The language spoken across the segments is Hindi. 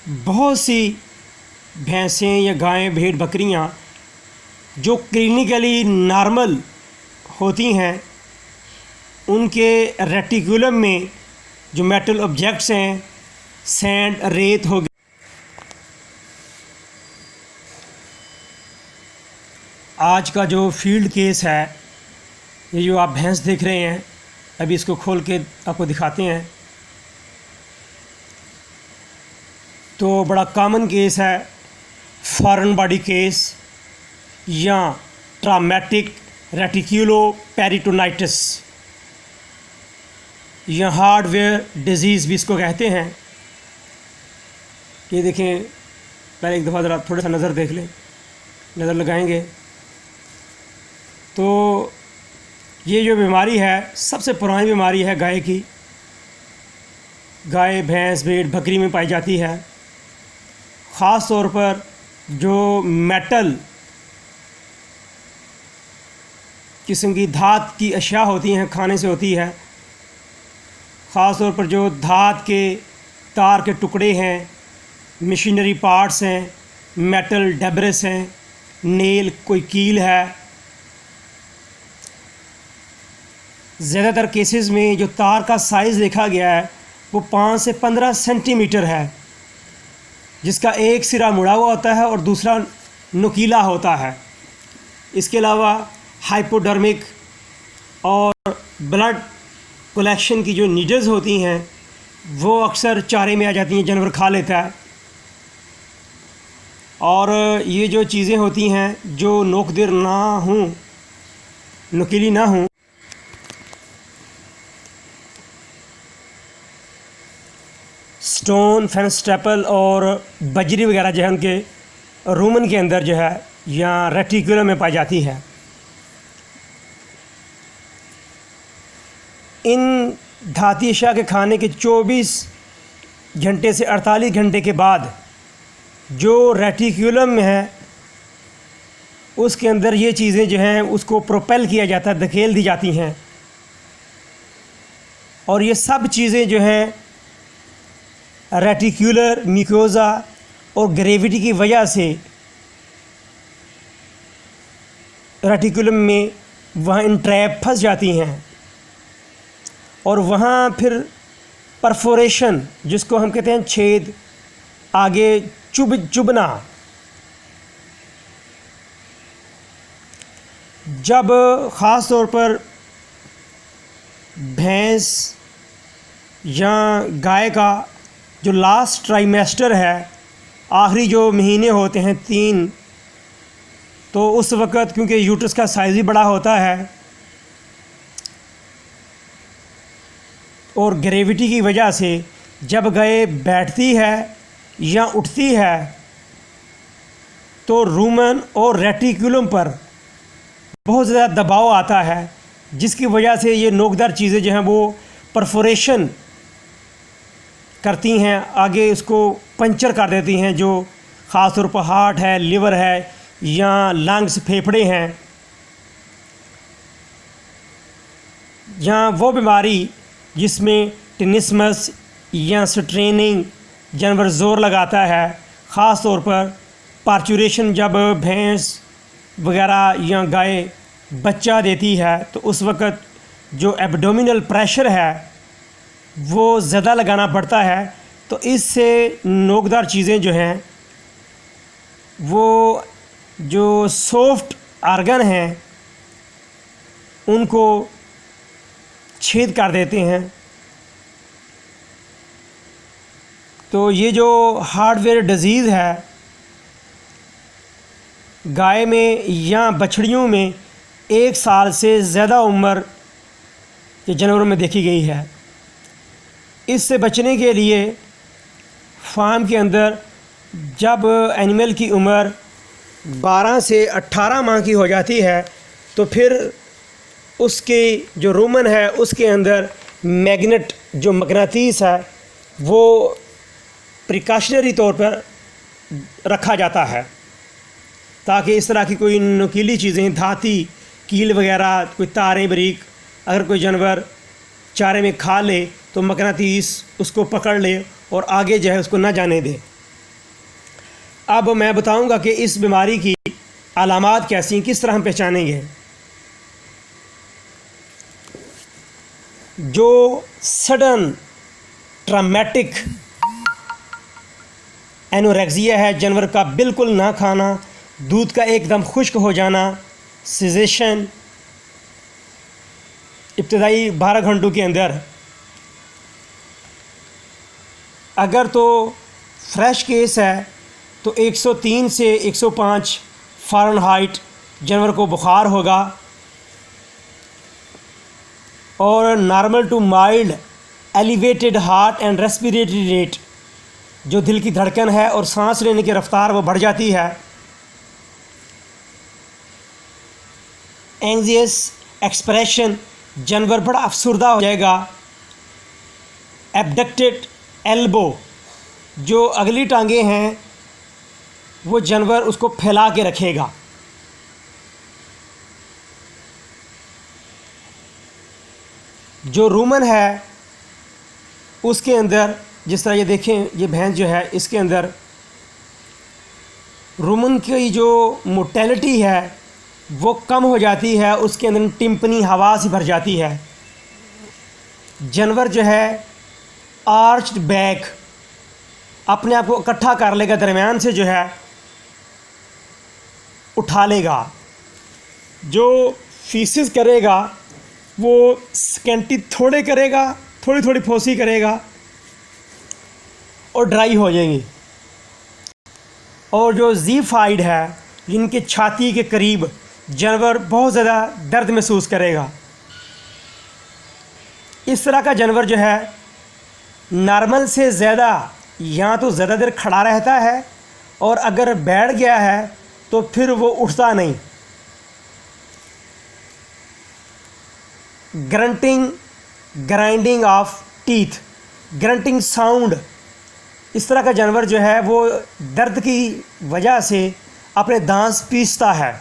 बहुत सी भैंसें या गायें, भेड़, बकरियां जो क्लिनिकली नॉर्मल होती हैं, उनके रेटिकुलम में जो मेटल ऑब्जेक्ट्स हैं, सैंड, रेत हो गई। आज का जो फील्ड केस है, ये जो आप भैंस देख रहे हैं, अभी इसको खोल के आपको दिखाते हैं। तो बड़ा कॉमन केस है फॉरेन बॉडी केस या ट्रॉमेटिक रेटिकुलोपेरिटोनाइटिस या हार्डवेयर डिजीज़ भी इसको कहते हैं। ये देखें, पहले एक दफ़ा ज़रा थोड़ा सा नज़र देख लें, नज़र लगाएंगे तो ये जो बीमारी है सबसे पुरानी बीमारी है गाय की। गाय, भैंस, भेड़, बकरी में पाई जाती है। ख़ास तौर पर जो मेटल किस्म की धात की अशिया होती हैं, खाने से होती है। ख़ास तौर पर जो धात के तार के टुकड़े हैं, मशीनरी पार्ट्स हैं, मेटल डेब्रिस हैं, नेल, कोई कील है। ज़्यादातर केसेस में जो तार का साइज़ देखा गया है वो 5 से 15 सेंटीमीटर है, जिसका एक सिरा मुड़ा हुआ होता है और दूसरा नुकीला होता है। इसके अलावा हाइपोडर्मिक और ब्लड कलेक्शन की जो नीडल्स होती हैं वो अक्सर चारे में आ जाती हैं, जानवर खा लेता है। और ये जो चीज़ें होती हैं जो नोकदार ना हों, नुकीली ना हों, स्टोन, फेनस्टेपल और बजरी वगैरह जो है उनके रूमन के अंदर जो है या रेटिकुलम में पाई जाती है। इन धाती अशिया के खाने के 24 घंटे से 48 घंटे के बाद जो रेटिकुलम में है उसके अंदर ये चीज़ें जो हैं उसको प्रोपेल किया जाता है, धकेल दी जाती हैं। और ये सब चीज़ें जो हैं रेटिकुलर म्यूकोसा और ग्रेविटी की वजह से रेटिकुलम में वहाँ इंट्रैप फंस जाती हैं और वहाँ फिर परफोरेशन, जिसको हम कहते हैं छेद, आगे चुभना। जब ख़ास तौर पर भैंस या गाय का जो लास्ट ट्राइमेस्टर है, आखिरी जो महीने होते हैं 3, तो उस वक़्त क्योंकि यूट्रस का साइज़ भी बड़ा होता है और ग्रेविटी की वजह से जब गाय बैठती है या उठती है तो रूमन और रेटिकुलम पर बहुत ज़्यादा दबाव आता है, जिसकी वजह से ये नोकदार चीज़ें जो हैं वो परफोरेशन करती हैं, आगे उसको पंचर कर देती हैं, जो ख़ास तौर पर हार्ट है, लिवर है या लंग्स, फेफड़े हैं। या वो बीमारी जिसमें टिनिस्मस या स्ट्रेनिंग जानवर ज़ोर लगाता है, ख़ास तौर पर पार्चुरेशन, जब भैंस वगैरह या गाय बच्चा देती है तो उस वक़्त जो एब्डोमिनल प्रेशर है वो ज़्यादा लगाना पड़ता है। तो इससे नोकदार चीज़ें जो हैं वो जो सॉफ्ट आर्गन हैं उनको छेद कर देते हैं। तो ये जो हार्डवेयर डिजीज़ है गाय में या बछड़ियों में 1 साल से ज़्यादा उम्र के जानवरों में देखी गई है। इससे बचने के लिए फार्म के अंदर जब एनिमल की उम्र 12 से 18 माह की हो जाती है तो फिर उसके जो रूमन है उसके अंदर मैग्नेट, जो मकनातीस है, वो प्रिकॉशनरी तौर पर रखा जाता है ताकि इस तरह की कोई नुकीली चीज़ें, धाती, कील वगैरह, कोई तारें बारीक अगर कोई जानवर चारे में खा ले तो मकनातीस उसको पकड़ ले और आगे जो है उसको ना जाने दे। अब मैं बताऊंगा कि इस बीमारी की अलामात कैसी हैं, किस तरह हम पहचानेंगे। जो सडन ट्रामेटिक एनोरेक्सिया है, जानवर का बिल्कुल ना खाना, दूध का एकदम खुश्क हो जाना, सीजेशन इब्तदाई 12 घंटों के अंदर, अगर तो फ्रेश केस है तो 103 से 105 फ़ारेनहाइट जानवर को बुखार होगा, और normal to mild elevated heart and respiratory rate, जो दिल की धड़कन है और सांस लेने की रफ्तार वो बढ़ जाती है। एंग्जियस एक्सप्रेशन, जानवर बड़ा अफसरदा हो जाएगा। एबडक्टेड एल्बो, जो अगली टांगें हैं वो जानवर उसको फैला के रखेगा। जो रूमन है उसके अंदर, जिस तरह ये देखें, ये भैंस जो है इसके अंदर रूमन की जो मोटेलिटी है वो कम हो जाती है, उसके अंदर टिम्पनी हवा से भर जाती है। जानवर जो है आर्च्ड बैक अपने आप को इकट्ठा कर लेगा, दरमियान से जो है उठा लेगा। जो फीसिस करेगा वो स्कैंटी थोड़े करेगा, थोड़ी थोड़ी फोसी करेगा और ड्राई हो जाएंगी। और जो ज़ीफाइड है, जिनके छाती के करीब जानवर बहुत ज़्यादा दर्द महसूस करेगा, इस तरह का जानवर जो है नॉर्मल से ज़्यादा या तो ज़्यादा देर खड़ा रहता है, और अगर बैठ गया है तो फिर वो उठता नहीं। Grunting, grinding of teeth, grunting sound, इस तरह का जानवर जो है वो दर्द की वजह से अपने दांत पीसता है।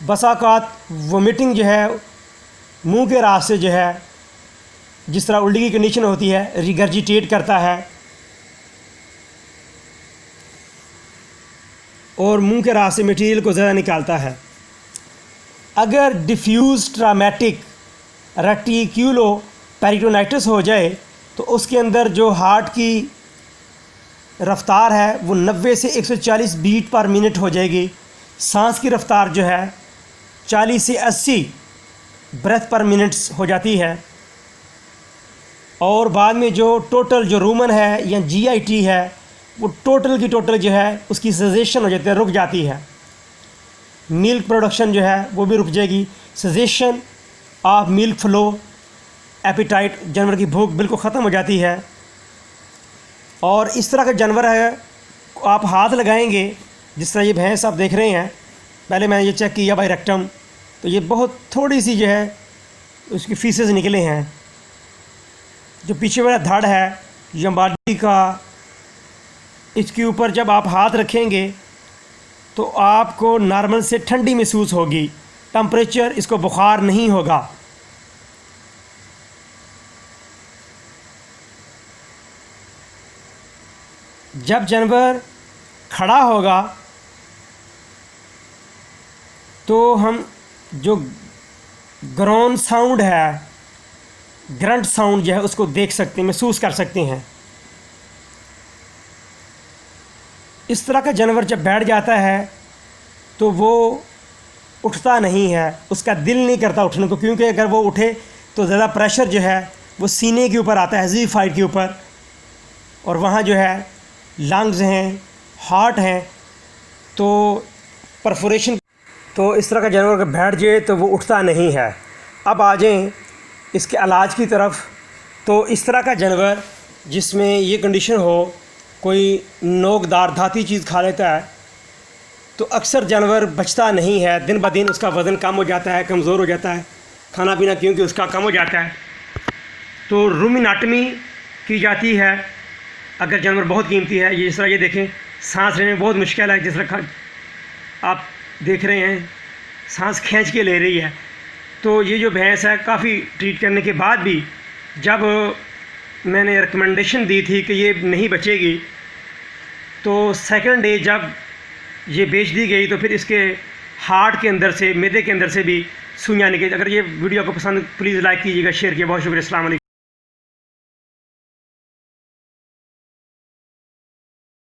बसाकात वोमिटिंग जो है मुंह के रास्ते जो है, जिस तरह उल्टी की कंडीशन होती है, रिगर्जिटेट करता है और मुंह के रास्ते मटेरियल को ज़्यादा निकालता है। अगर डिफ्यूज़ ट्रामेटिक रेटिक्यूलो पेरिटोनाइटिस हो जाए तो उसके अंदर जो हार्ट की रफ़्तार है वो 90 से 140 बीट पर मिनट हो जाएगी। सांस की रफ़्तार जो है 40 से 80 ब्रेथ पर मिनट हो जाती है। और बाद में जो टोटल जो रूमन है या जीआईटी है, वो टोटल की टोटल जो है उसकी सजेशन हो जाती है, रुक जाती है। मिल्क प्रोडक्शन जो है वो भी रुक जाएगी। Suggestion of milk flow, appetite, जानवर की भूख बिल्कुल ख़त्म हो जाती है। और इस तरह का जानवर है, आप हाथ लगाएंगे, जिस तरह ये भैंस आप देख रहे हैं, पहले मैंने ये चेक किया बाई रेक्टम, तो ये बहुत थोड़ी सी जो है उसकी फीसेस निकले हैं। जो पीछे वाला धड़ है यम्बाडी का, इसके ऊपर जब आप हाथ रखेंगे तो आपको नॉर्मल से ठंडी महसूस होगी, टेम्परेचर, इसको बुखार नहीं होगा। जब जानवर खड़ा होगा तो हम जो ग्रोन साउंड है, ग्रंट साउंड जो है उसको देख सकते हैं, महसूस कर सकते हैं। इस तरह का जानवर जब बैठ जाता है तो वो उठता नहीं है, उसका दिल नहीं करता उठने को, क्योंकि अगर वो उठे तो ज़्यादा प्रेशर जो है वो सीने के ऊपर आता है, ज़ीफाइड के ऊपर, और वहाँ जो है लंग्स हैं, हार्ट हैं, तो परफोरेशन। तो इस तरह का जानवर अगर बैठ जाए तो वो उठता नहीं है। अब आ जाएं इसके इलाज की तरफ। तो इस तरह का जानवर जिसमें ये कंडीशन हो, कोई नोकदार धाती चीज़ खा लेता है, तो अक्सर जानवर बचता नहीं है। दिन ब दिन उसका वज़न कम हो जाता है, कमज़ोर हो जाता है, खाना पीना क्योंकि उसका कम हो जाता है। तो रूमिनाटमी की जाती है अगर जानवर बहुत कीमती है। ये जिस तरह ये देखें, सांस लेने में बहुत मुश्किल है, जिस तरह आप देख रहे हैं सांस खींच के ले रही है। तो ये जो भैंस है, काफ़ी ट्रीट करने के बाद भी जब मैंने रिकमेंडेशन दी थी कि ये नहीं बचेगी, तो सेकंड डे जब ये बेच दी गई तो फिर इसके हार्ट के अंदर से, मैदे के अंदर से भी सुइयाँ निकली। अगर ये वीडियो आपको पसंद, प्लीज़ लाइक कीजिएगा, शेयर कीजिए। बहुत शुक्रिया। अस्सलाम वालेकुम।